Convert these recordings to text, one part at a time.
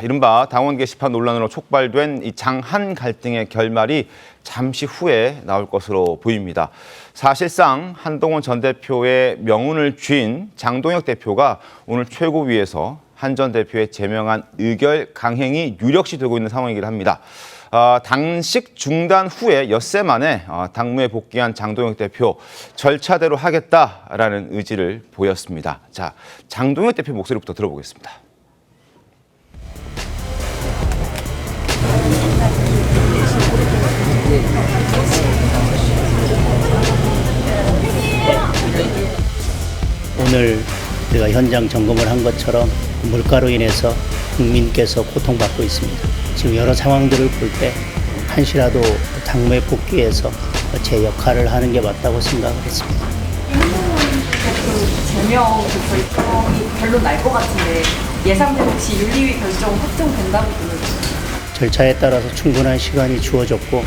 이른바 당원 게시판 논란으로 촉발된 이 장한 갈등의 결말이 잠시 후에 나올 것으로 보입니다. 사실상 한동훈 전 대표의 명운을 쥔 장동혁 대표가 오늘 최고위에서 한 전 대표의 제명안 의결 강행이 유력시 되고 있는 상황이긴 합니다. 당식 중단 후에 엿새 만에 당무에 복귀한 장동혁 대표 절차대로 하겠다라는 의지를 보였습니다. 자, 장동혁 대표 목소리부터 들어보겠습니다. 오늘 우리가 현장 점검을 한 것처럼 물가로 인해서 국민께서 고통받고 있습니다. 지금 여러 상황들을 볼 때 한시라도 당무에 복귀해서 제 역할을 하는 게 맞다고 생각을 했습니다. 제명 결정이 결론 날 것 같은데 예상대로 혹시 윤리위 결정 확정된다고 보여요? 절차에 따라서 충분한 시간이 주어졌고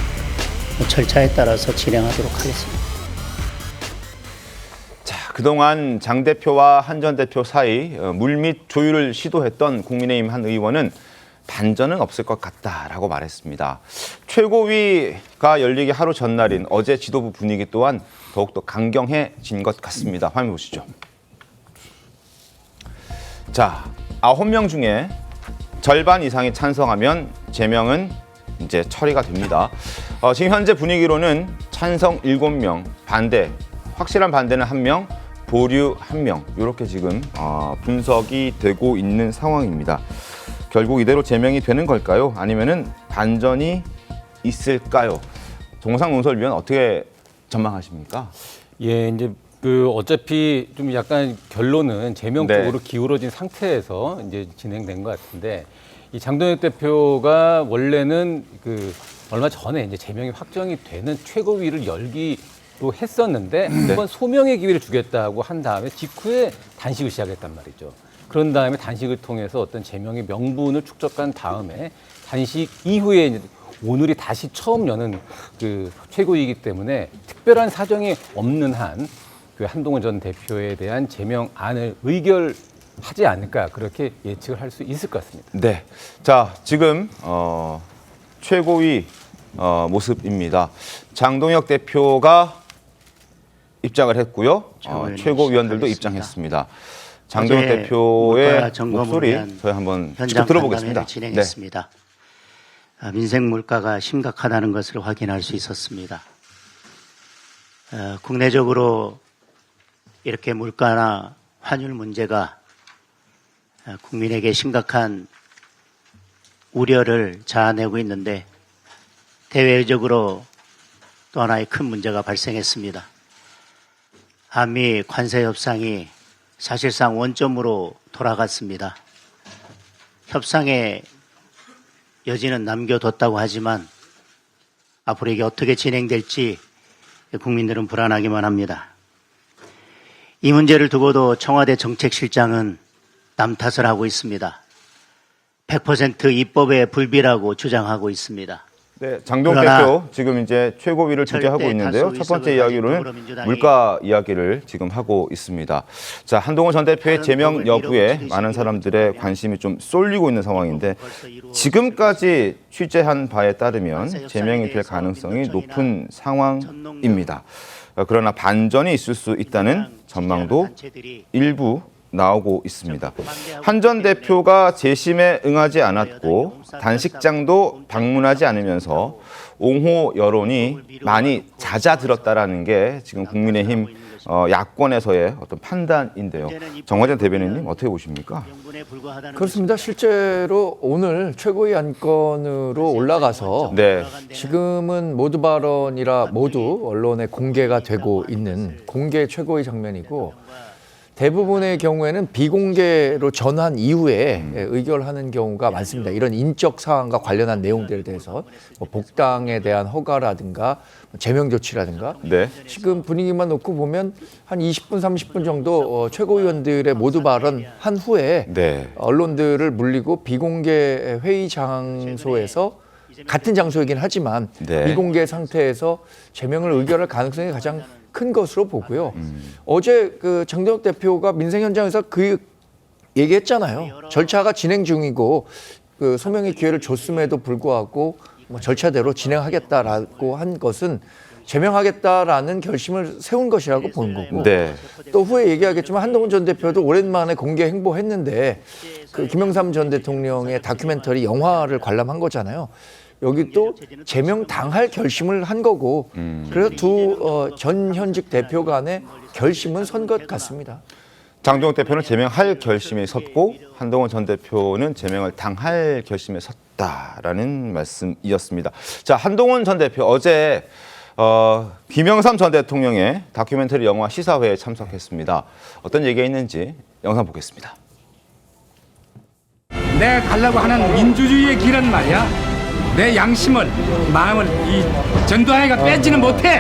절차에 따라서 진행하도록 하겠습니다. 자, 그동안 장 대표와 한 전 대표 사이 물밑 조율을 시도했던 국민의힘 한 의원은 반전은 없을 것 같다라고 말했습니다. 최고위가 열리기 하루 전날인 어제 지도부 분위기 또한 더욱더 강경해진 것 같습니다. 화면 보시죠. 자, 9명 중에 절반 이상이 찬성하면 제명은 이제 처리가 됩니다. 지금 현재 분위기로는 찬성 7명, 반대, 확실한 반대는 1명, 보류 1명 이렇게 지금 분석이 되고 있는 상황입니다. 결국 이대로 제명이 되는 걸까요? 아니면은 반전이 있을까요? 정상 논설위원 어떻게 전망하십니까? 예, 이제 어차피 좀 약간 결론은 제명 쪽으로 기울어진 상태에서 이제 진행된 것 같은데 이 장동혁 대표가 원래는 얼마 전에 이제 제명이 확정이 되는 최고위를 열기로 했었는데 한번 소명의 기회를 주겠다고 한 다음에 직후에 단식을 시작했단 말이죠. 그런 다음에 단식을 통해서 어떤 제명의 명분을 축적한 다음에 단식 이후에 이제 오늘이 다시 처음 여는 최고위이기 때문에 특별한 사정이 없는 한 한동훈 전 대표에 대한 제명안을 의결하지 않을까 그렇게 예측을 할 수 있을 것 같습니다. 네, 자 지금 최고위 모습입니다. 장동혁 대표가 입장을 했고요. 최고위원들도 입장했습니다. 장동혁 대표의 목소리 저희 한번 직접 들어보겠습니다. 진행했습니다. 네. 민생 물가가 심각하다는 것을 확인할 수 있었습니다. 국내적으로 이렇게 물가나 환율 문제가 국민에게 심각한 우려를 자아내고 있는데 대외적으로 또 하나의 큰 문제가 발생했습니다. 한미 관세 협상이 사실상 원점으로 돌아갔습니다. 협상의 여지는 남겨뒀다고 하지만 앞으로 이게 어떻게 진행될지 국민들은 불안하기만 합니다. 이 문제를 두고도 청와대 정책실장은 남 탓을 하고 있습니다. 100% 입법의 불비라고 주장하고 있습니다. 네, 장동혁 대표 지금 이제 최고위를 주재하고 있는데요. 첫 번째 이야기로는 물가 이야기를 지금 하고 있습니다. 자, 한동훈 전 대표의 제명 여부에 많은 사람들의 관심이 좀 쏠리고 있는 상황인데 지금까지 취재한 바에 따르면 제명이 될 가능성이 높은 상황입니다. 그러나 반전이 있을 수 있다는 전망도 일부 나오고 있습니다. 한 전 대표가 재심에 응하지 않았고 단식장도 방문하지 않으면서 옹호 여론이 많이 잦아들었다라는 게 지금 국민의힘 야권에서의 어떤 판단인데요. 정화전 대변인님 어떻게 보십니까? 그렇습니다. 실제로 오늘 최고위 안건으로 올라가서 지금은 모두 발언이라 모두 언론에 공개가 되고 있는 공개 최고위 장면이고 대부분의 경우에는 비공개로 전환 이후에 의결하는 경우가 많습니다. 이런 인적 사항과 관련한 내용들에 대해서 복당에 대한 허가라든가 제명 조치라든가 지금 분위기만 놓고 보면 한 20분, 30분 정도 최고위원들의 모두 발언한 후에 언론들을 물리고 비공개 회의 장소에서 같은 장소이긴 하지만 비공개 상태에서 제명을 의결할 가능성이 가장 큰 것으로 보고요. 어제 장동혁 대표가 민생 현장에서 얘기했잖아요. 절차가 진행 중이고 그 소명의 기회를 줬음에도 불구하고 뭐 절차대로 진행하겠다라고 한 것은 제명하겠다라는 결심을 세운 것이라고 보는 거고 네. 또 후에 얘기하겠지만 한동훈 전 대표도 오랜만에 공개 행보했는데 그 김영삼 전 대통령의 다큐멘터리 영화를 관람한 거잖아요. 여기 또 제명당할 결심을 한 거고 그래서 두 전 현직 대표 간의 결심은 선 것 같습니다. 장동혁 대표는 제명할 결심에 섰고 한동훈 전 대표는 제명을 당할 결심에 섰다라는 말씀이었습니다. 자, 한동훈 전 대표 어제 김영삼 전 대통령의 다큐멘터리 영화 시사회에 참석했습니다. 어떤 얘기가 있는지 영상 보겠습니다. 내 가려고 하는 민주주의의 길은 말이야. 내 양심을, 마음을 이 전두환이가 뺏지는 못해.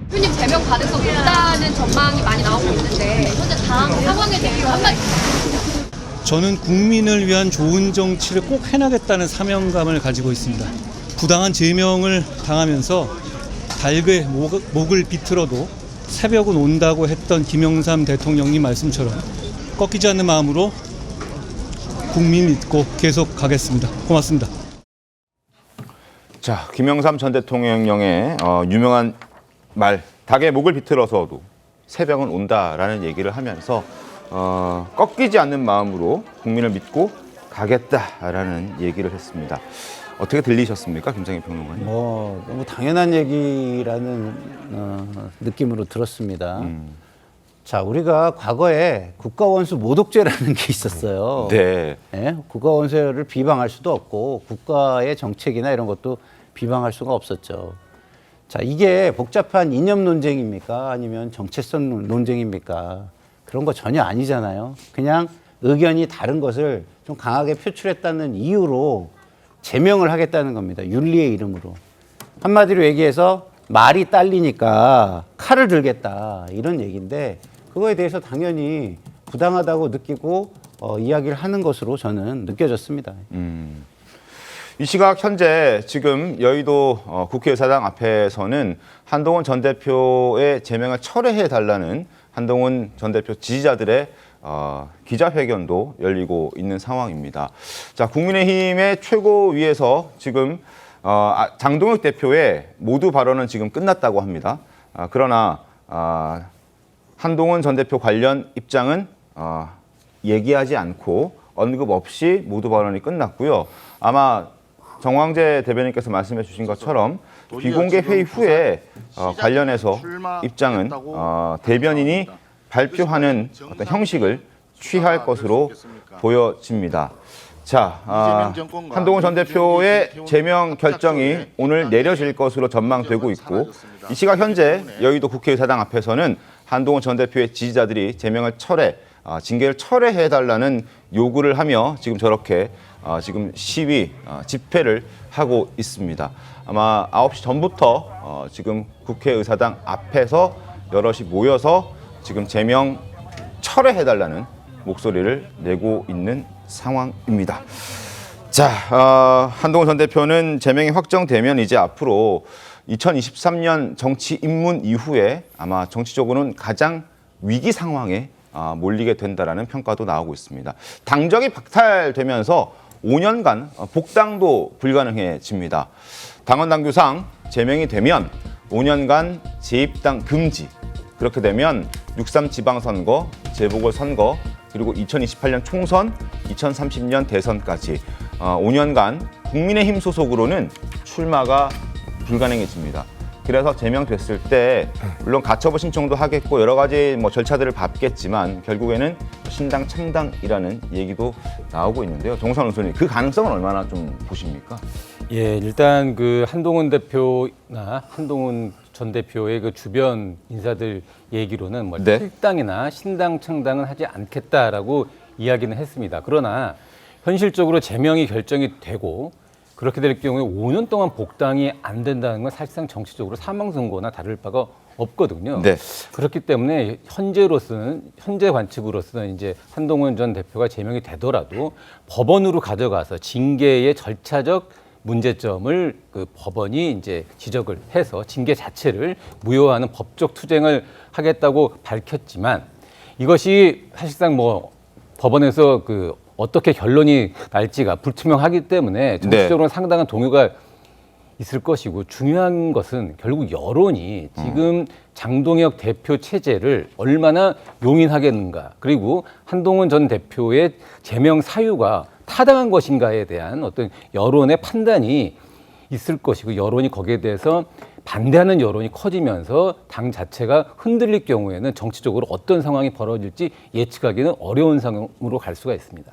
대표님 제명 가능성 높다는 전망이 많이 나오고 있는데 현재 당 상황에 대해 한마디. 저는 국민을 위한 좋은 정치를 꼭 해나겠다는 사명감을 가지고 있습니다. 부당한 제명을 당하면서 달게 목을 비틀어도 새벽은 온다고 했던 김영삼 대통령님 말씀처럼 꺾이지 않는 마음으로 국민 믿고 계속 가겠습니다. 고맙습니다. 자, 김영삼 전 대통령의 유명한 말, 닭의 목을 비틀어서도 새벽은 온다라는 얘기를 하면서 꺾이지 않는 마음으로 국민을 믿고 가겠다라는 얘기를 했습니다. 어떻게 들리셨습니까, 김상희 평론가님? 너무 당연한 얘기라는 느낌으로 들었습니다. 자, 우리가 과거에 국가원수 모독죄라는 게 있었어요. 네. 네, 국가원수를 비방할 수도 없고 국가의 정책이나 이런 것도 비방할 수가 없었죠. 자, 이게 복잡한 이념 논쟁입니까? 아니면 정체성 논쟁입니까? 그런 거 전혀 아니잖아요. 그냥 의견이 다른 것을 좀 강하게 표출했다는 이유로 제명을 하겠다는 겁니다. 윤리의 이름으로. 한마디로 얘기해서 말이 딸리니까 칼을 들겠다 이런 얘기인데 그거에 대해서 당연히 부당하다고 느끼고 이야기를 하는 것으로 저는 느껴졌습니다. 이 시각 현재 지금 여의도 국회의사당 앞에서는 한동훈 전 대표의 제명을 철회해달라는 한동훈 전 대표 지지자들의 기자회견도 열리고 있는 상황입니다. 자, 국민의힘의 최고위에서 지금 장동혁 대표의 모두 발언은 지금 끝났다고 합니다. 그러나 한동훈 전 대표 관련 입장은 얘기하지 않고 언급 없이 모두 발언이 끝났고요. 아마 정황재 대변인께서 말씀해 주신 것처럼 비공개 회의 후에 관련해서 입장은 대변인이 발표하는 어떤 형식을 취할 것으로 보여집니다. 자, 한동훈 전 대표의 제명 결정이 오늘 내려질 것으로 전망되고 있고 이 시각 현재 여의도 국회의사당 앞에서는 한동훈 전 대표의 지지자들이 제명을 징계를 철회해달라는 요구를 하며 지금 저렇게 지금 시위, 집회를 하고 있습니다. 아마 9시 전부터 지금 국회의사당 앞에서 여럿이 모여서 지금 제명 철회해달라는 목소리를 내고 있는 상황입니다. 자, 한동훈 전 대표는 제명이 확정되면 이제 앞으로 2023년 정치 입문 이후에 아마 정치적으로는 가장 위기 상황에 몰리게 된다라는 평가도 나오고 있습니다. 당적이 박탈되면서 5년간 복당도 불가능해집니다. 당원 당규상 제명이 되면 5년간 재입당 금지. 그렇게 되면 6.3 지방선거, 재보궐선거, 그리고 2028년 총선, 2030년 대선까지 5년간 국민의힘 소속으로는 출마가 불가능해집니다. 그래서 제명됐을 때 물론 가처분 신청도 하겠고 여러 가지 절차들을 밟겠지만 결국에는 신당 창당이라는 얘기도 나오고 있는데요. 정우선 의원님, 그 가능성은 얼마나 좀 보십니까? 예, 일단 그 한동훈 대표나 한동훈 전 대표의 그 주변 인사들 얘기로는 네. 필당이나 신당 창당은 하지 않겠다라고 이야기는 했습니다. 그러나 현실적으로 제명이 결정이 되고 그렇게 될 경우에 5년 동안 복당이 안 된다는 건 사실상 정치적으로 사망선고나 다를 바가 없거든요. 네. 그렇기 때문에 현재 관측으로서는 이제 한동훈 전 대표가 제명이 되더라도 법원으로 가져가서 징계의 절차적 문제점을 그 법원이 이제 지적을 해서 징계 자체를 무효화하는 법적 투쟁을 하겠다고 밝혔지만 이것이 사실상 뭐 법원에서 그 어떻게 결론이 날지가 불투명하기 때문에 정치적으로 상당한 동요가 있을 것이고, 중요한 것은 결국 여론이 지금 장동혁 대표 체제를 얼마나 용인하겠는가, 그리고 한동훈 전 대표의 제명 사유가 타당한 것인가에 대한 어떤 여론의 판단이 있을 것이고, 여론이 거기에 대해서 반대하는 여론이 커지면서 당 자체가 흔들릴 경우에는 정치적으로 어떤 상황이 벌어질지 예측하기는 어려운 상황으로 갈 수가 있습니다.